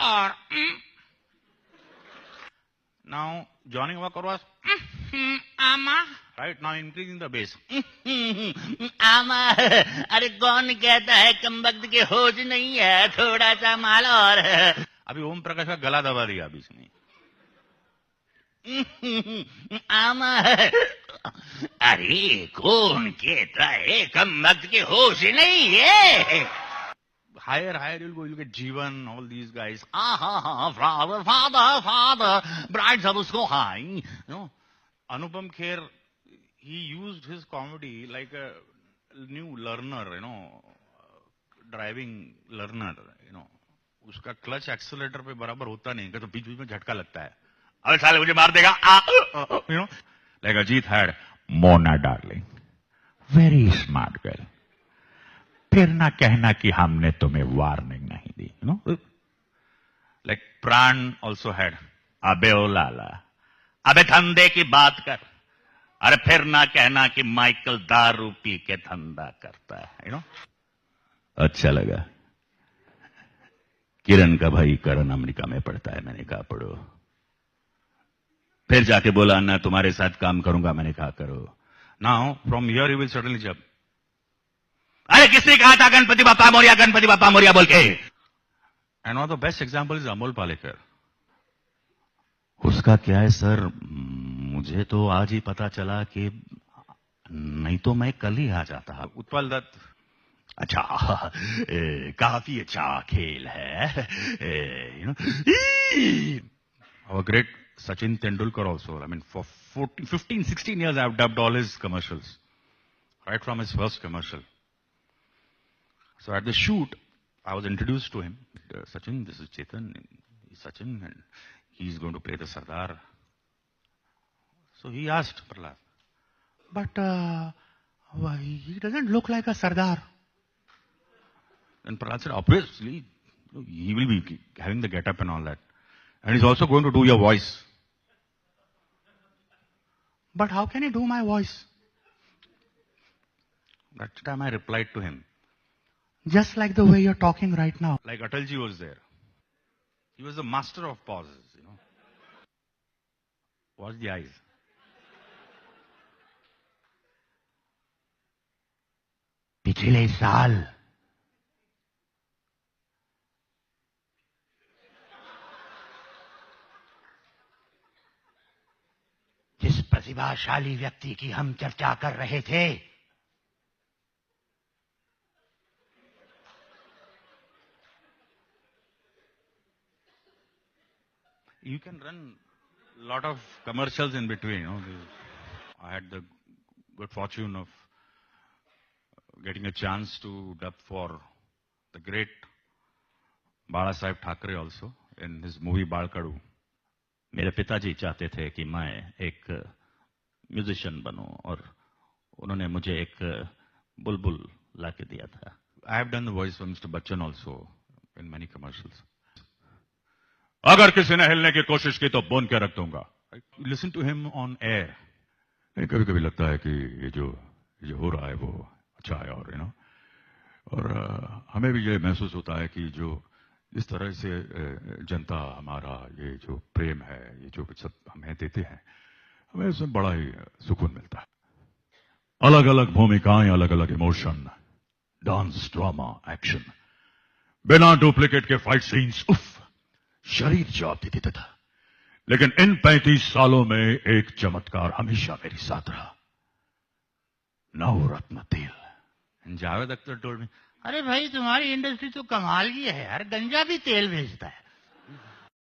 or now joining our chorus. Ama. Right now increasing the bass. आमा, अरे कौन कहता है कमबख्त के होश नहीं है, थोड़ा सा माल और। अभी ओम प्रकाश का गला दबा दिया अभी इसने। आमा, अरे कौन कहता है कमबख्त के होश नहीं है। Higher you'll get Jeevan, all these guys. Father, brides of उसको high. You know, Anupam Kher, he used his comedy like a new learner, driving learner, उसका क्लच एक्सेलेरेटर पे बराबर होता नहीं, तो बीच बीच में झटका लगता है, अबे साले मुझे मार देगा, like Ajit had Mona darling, very smart girl, फिर ना कहना कि हमने तुम्हें वार्निंग नहीं दी, like Pran also had अबे ओ लाला, अबे धंधे की बात कर, अरे फिर ना कहना कि माइकल दारू पी के धंधा करता है, अच्छा लगा। किरण का भाई करण अमेरिका में पढ़ता है, मैंने कहा पढ़ो। फिर जाके बोला ना तुम्हारे साथ काम करूंगा, मैंने कहा करो। Now from here you will suddenly जब, अरे किसने कहा था गणपति बापा मोरिया बोल के। And one of the best example is Amol Palekar. उसका क्या है सर, मुझे तो आज ही पता चला कि नहीं तो मैं कल ही आ जाता। उत्पल दत्त, अच्छा काफी अच्छा खेल है, our great Sachin Tendulkar also. I mean, for 15-16 years, I've dubbed all his commercials, right from his first commercial. So at the shoot, I was introduced to him. Sachin, this is Chetan. He's Sachin, and he's going to play the Sardar. So he asked Prahlad, but he doesn't look like a Sardar. And Prahlad said, obviously, he will be having the get-up and all that. And he's also going to do your voice. But how can he do my voice? That time I replied to him, just like the way you're talking right now. Like Atalji was there. He was the master of pauses, Watch the eyes. पिछले साल जिस प्रतिभाशाली व्यक्ति की हम चर्चा कर रहे थे, you can run a lot of commercials in between. I had the good fortune of getting a chance to dub for the great Bala Saheb Thackeray also in his movie Balkadu. मेरे पिताजी चाहते थे कि मैं एक musician बनूं और उन्होंने मुझे एक बुलबुल ला के दिया था. I have done the voice for Mr. Bachchan also in many commercials. अगर किसी ने हिलने की कोशिश की तो बोन के रख दूंगा. Listen to him on air. कभी कभी लगता है कि ये जो हो रहा है वो अच्छा है और हमें भी ये महसूस होता है कि जो इस तरह से जनता हमारा ये जो प्रेम है, ये जो सब हमें देते हैं, हमें उसमें बड़ा ही सुकून मिलता है. अलग अलग भूमिकाएं, अलग अलग इमोशन, डांस, ड्रामा, एक्शन, बिना डुप्लीकेट के फाइट सीन्स, शरीर जवाब दे देता था. लेकिन इन 35 सालों में एक चमत्कार हमेशा मेरे साथ रहा, नवरत्न तेल. जावेद अख्तर टोल्ड मी, अरे भाई तुम्हारी इंडस्ट्री तो कमाल की है यार, गंजा भी तेल बेचता है.